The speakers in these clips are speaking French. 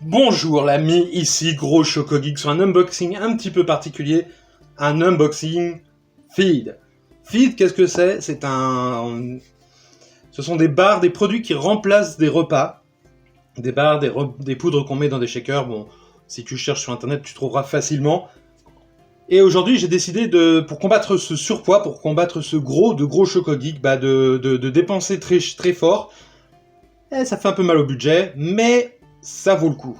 Bonjour l'ami, ici Gros Chocogeek sur un unboxing un petit peu particulier, un unboxing feed. Feed, qu'est-ce que c'est? Ce sont des barres, des produits qui remplacent des repas, des barres, des poudres qu'on met dans des shakers. Bon, si tu cherches sur internet, tu trouveras facilement. Et aujourd'hui, j'ai décidé pour combattre ce surpoids, pour combattre ce gros Chocogeek, de dépenser très fort. Et ça fait un peu mal au budget, mais ça vaut le coup.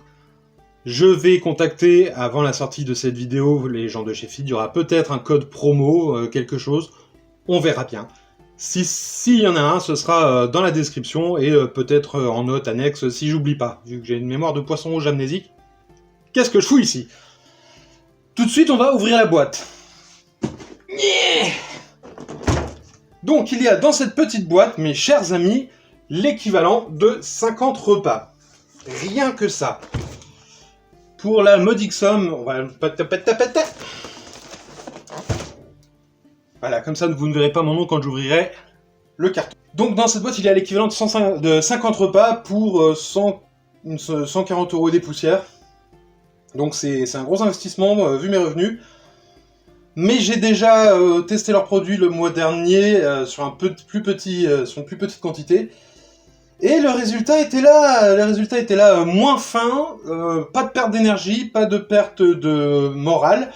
Je vais contacter, avant la sortie de cette vidéo, les gens de chez Feed. Il y aura peut-être un code promo, quelque chose. On verra bien. S'il y en a un, ce sera dans la description et peut-être en note annexe si j'oublie pas, vu que j'ai une mémoire de poisson rouge amnésique. Qu'est-ce que je fous ici? Tout de suite, on va ouvrir la boîte. Yeah. Donc, il y a dans cette petite boîte, mes chers amis, l'équivalent de 50 repas. Rien que ça. Pour la modique somme, on va... Voilà, comme ça vous ne verrez pas mon nom quand j'ouvrirai le carton. Donc dans cette boîte, il y a l'équivalent de 50 repas pour 140 € des poussières. Donc c'est un gros investissement vu mes revenus. Mais j'ai déjà testé leurs produits le mois dernier sur une plus petite quantité. Et le résultat était là, moins fin, pas de perte d'énergie, pas de perte de morale.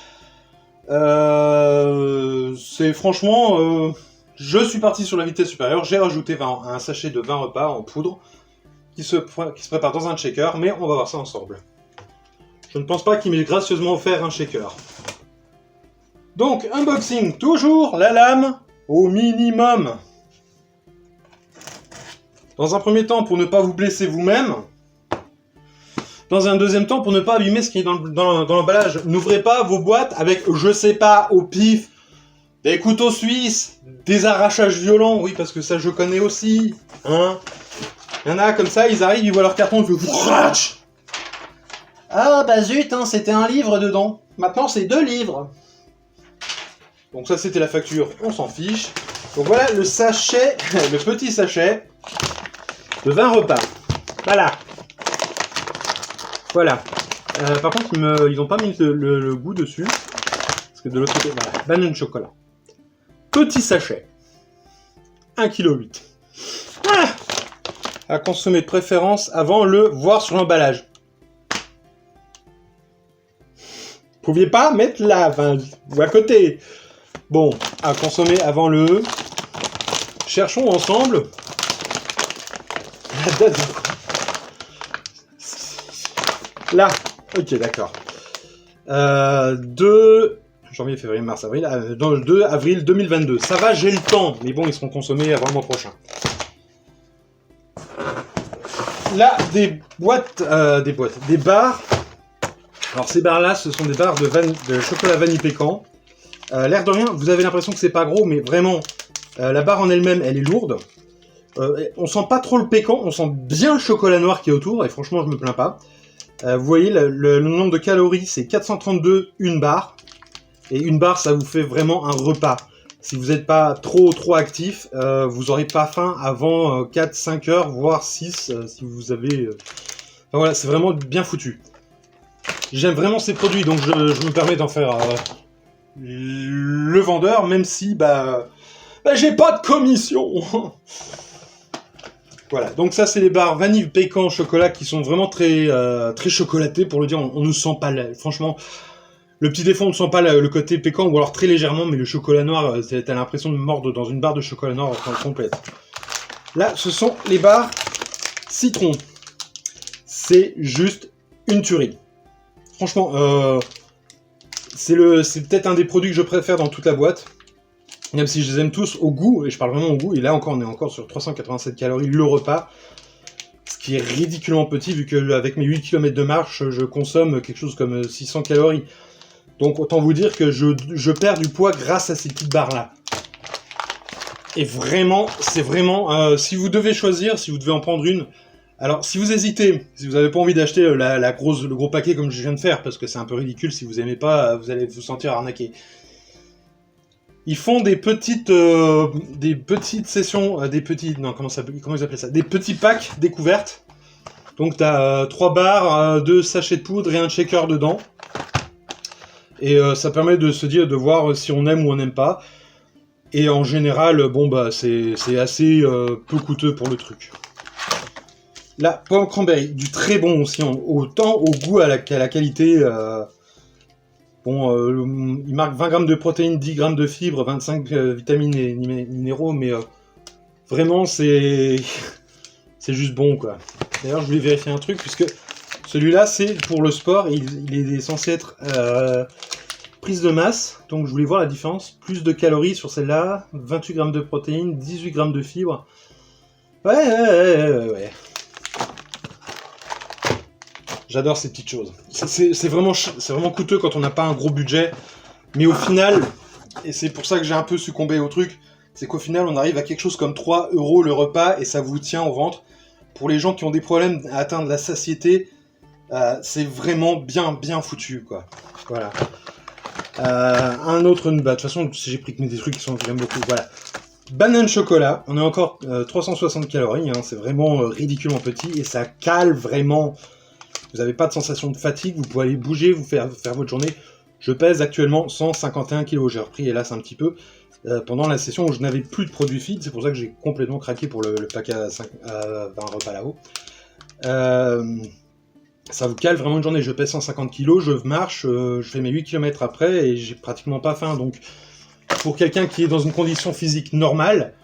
C'est franchement, je suis parti sur la vitesse supérieure, j'ai rajouté un sachet de 20 repas en poudre qui se prépare dans un shaker, mais on va voir ça ensemble. Je ne pense pas qu'il m'ait gracieusement offert un shaker. Donc, unboxing, toujours la lame au minimum. Dans un premier temps, pour ne pas vous blesser vous-même. Dans un deuxième temps, pour ne pas abîmer ce qui est dans l'emballage. N'ouvrez pas vos boîtes avec, je sais pas, au pif, des couteaux suisses, des arrachages violents. Oui, parce que ça, je connais aussi. Hein. Il y en a comme ça, ils arrivent, ils voient leur carton, ils font... Ah bah zut, hein, c'était un livre dedans. Maintenant, c'est 2 livres. Donc ça, c'était la facture, on s'en fiche. Donc voilà le sachet, le petit sachet de 20 repas. Voilà. Voilà. Par contre, ils n'ont pas mis le goût dessus. Parce que de l'autre côté, voilà. Banane chocolat. Petit sachet. 1,8 kg. Voilà. À consommer de préférence avant le voir sur l'emballage. Vous pouviez pas mettre là, ou à côté. Bon, à consommer avant le... Cherchons ensemble la date. Là, ok, d'accord. 2 janvier, février, mars, avril. Dans le 2 avril 2022. Ça va, j'ai le temps. Mais bon, ils seront consommés avant le mois prochain. Là, des barres. Alors, ces barres-là, ce sont des barres de chocolat vanille pécan. L'air de rien, vous avez l'impression que c'est pas gros, mais vraiment, la barre en elle-même, elle est lourde. On sent pas trop le pécan, on sent bien le chocolat noir qui est autour, et franchement, je me plains pas. Vous voyez, le nombre de calories, c'est 432 une barre. Et une barre, ça vous fait vraiment un repas. Si vous n'êtes pas trop actif, vous n'aurez pas faim avant 4-5 heures, voire 6, si vous avez... Enfin voilà, c'est vraiment bien foutu. J'aime vraiment ces produits, donc je me permets d'en faire le vendeur, même si, j'ai pas de commission. Voilà, donc ça c'est les barres vanille pécan chocolat qui sont vraiment très chocolatées, pour le dire, on ne sent pas, franchement, le petit défaut, on ne sent pas le côté pécan, ou alors très légèrement, mais le chocolat noir, t'as l'impression de mordre dans une barre de chocolat noir complète. Là, ce sont les barres citron. C'est juste une tuerie. Franchement, c'est peut-être un des produits que je préfère dans toute la boîte. Même si je les aime tous au goût, et je parle vraiment au goût, et là encore on est encore sur 387 calories le repas, ce qui est ridiculement petit vu que avec mes 8 km de marche, je consomme quelque chose comme 600 calories. Donc autant vous dire que je perds du poids grâce à ces petites barres là. Et vraiment, c'est vraiment, si vous devez choisir, si vous devez en prendre une, alors si vous hésitez, si vous n'avez pas envie d'acheter le gros paquet comme je viens de faire, parce que c'est un peu ridicule, si vous aimez pas, vous allez vous sentir arnaqué. Ils font des petites sessions, comment ils appellent ça, des petits packs découvertes Donc tu as 3 barres, 2 sachets de poudre et un shaker dedans. Et ça permet de se dire, de voir si on aime ou on n'aime pas. Et en général, bon bah c'est assez peu coûteux pour le truc. La pomme cranberry, du très bon aussi, autant au goût à la qualité. Il marque 20 grammes de protéines, 10 grammes de fibres, 25 vitamines et minéraux, mais vraiment c'est juste bon quoi. D'ailleurs je voulais vérifier un truc, puisque celui-là c'est pour le sport, et il est censé être prise de masse, donc je voulais voir la différence. Plus de calories sur celle-là, 28 grammes de protéines, 18 grammes de fibres. Ouais. J'adore ces petites choses. C'est vraiment coûteux quand on n'a pas un gros budget. Mais au final, et c'est pour ça que j'ai un peu succombé au truc, c'est qu'au final, on arrive à quelque chose comme 3 € le repas et ça vous tient au ventre. Pour les gens qui ont des problèmes à atteindre la satiété, c'est vraiment bien foutu, quoi. Voilà. Un autre, de toute façon, j'ai pris que des trucs qui sont que j'aime beaucoup. Voilà. Banane chocolat, on est encore 360 calories, hein, c'est vraiment ridiculement petit et ça cale vraiment. Vous n'avez pas de sensation de fatigue, vous pouvez aller bouger, vous faire votre journée. Je pèse actuellement 151 kg, j'ai repris hélas un petit peu pendant la session où je n'avais plus de produits feed, c'est pour ça que j'ai complètement craqué pour le pack à 20 repas là-haut. Ça vous cale vraiment une journée, je pèse 150 kg, je marche, je fais mes 8 km après et j'ai pratiquement pas faim, donc pour quelqu'un qui est dans une condition physique normale,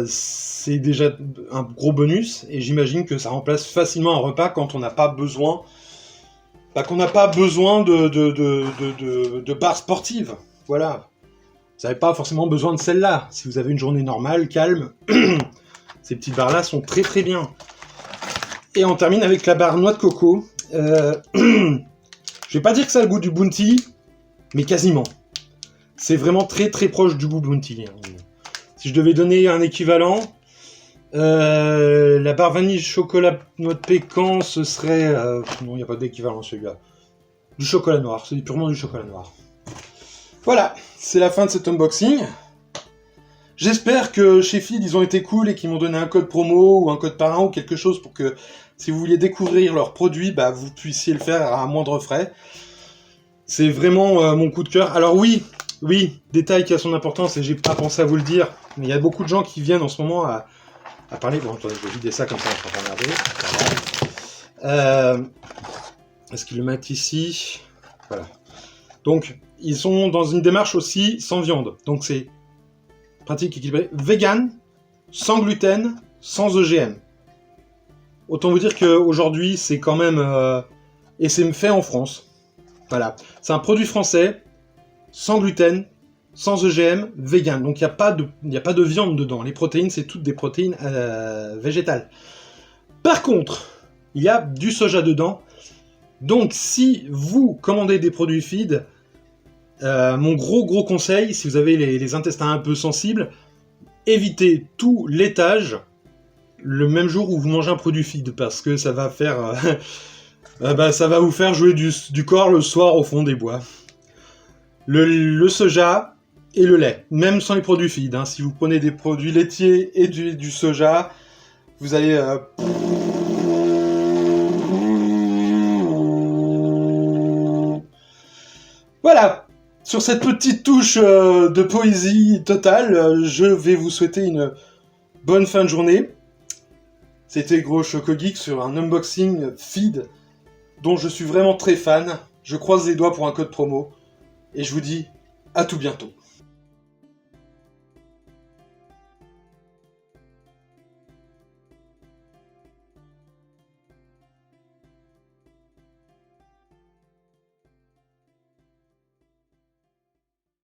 c'est déjà un gros bonus, et j'imagine que ça remplace facilement un repas quand on n'a pas besoin, de barres sportives. Voilà. Vous n'avez pas forcément besoin de celle-là. Si vous avez une journée normale, calme, ces petites barres-là sont très bien. Et on termine avec la barre noix de coco. Je vais pas dire que ça a le goût du Bounty, mais quasiment. C'est vraiment très proche du goût Bounty. Si je devais donner un équivalent, la barre vanille chocolat noix de pécan, ce serait... non, il n'y a pas d'équivalent celui-là. Du chocolat noir, c'est purement du chocolat noir. Voilà, c'est la fin de cet unboxing. J'espère que chez Feed, ils ont été cool et qu'ils m'ont donné un code promo ou un code parrain ou quelque chose pour que, si vous vouliez découvrir leurs produits, bah, vous puissiez le faire à moindre frais. C'est vraiment mon coup de cœur. Alors oui, détail qui a son importance et j'ai pas pensé à vous le dire, mais il y a beaucoup de gens qui viennent en ce moment à parler. Bon, attendez, je vais vider ça comme ça, on ne sera pas emmerdé. Est-ce qu'ils le mettent ici? Voilà. Donc, ils sont dans une démarche aussi sans viande. Donc c'est pratique équilibrée, vegan, sans gluten, sans OGM. Autant vous dire qu'aujourd'hui, c'est quand même... et c'est fait en France. Voilà. C'est un produit français, sans gluten, sans OGM, vegan. Donc il n'y a pas de viande dedans. Les protéines, c'est toutes des protéines végétales. Par contre, il y a du soja dedans. Donc si vous commandez des produits feed, mon gros conseil, si vous avez les intestins un peu sensibles, évitez tout laitage le même jour où vous mangez un produit feed, parce que ça va faire... ça va vous faire jouer du corps le soir au fond des bois. Le soja et le lait, même sans les produits feed, hein, si vous prenez des produits laitiers et du soja, vous allez... Voilà. Sur cette petite touche de poésie totale, je vais vous souhaiter une bonne fin de journée. C'était Gros Choco Geek sur un unboxing feed dont je suis vraiment très fan. Je croise les doigts pour un code promo. Et je vous dis à tout bientôt.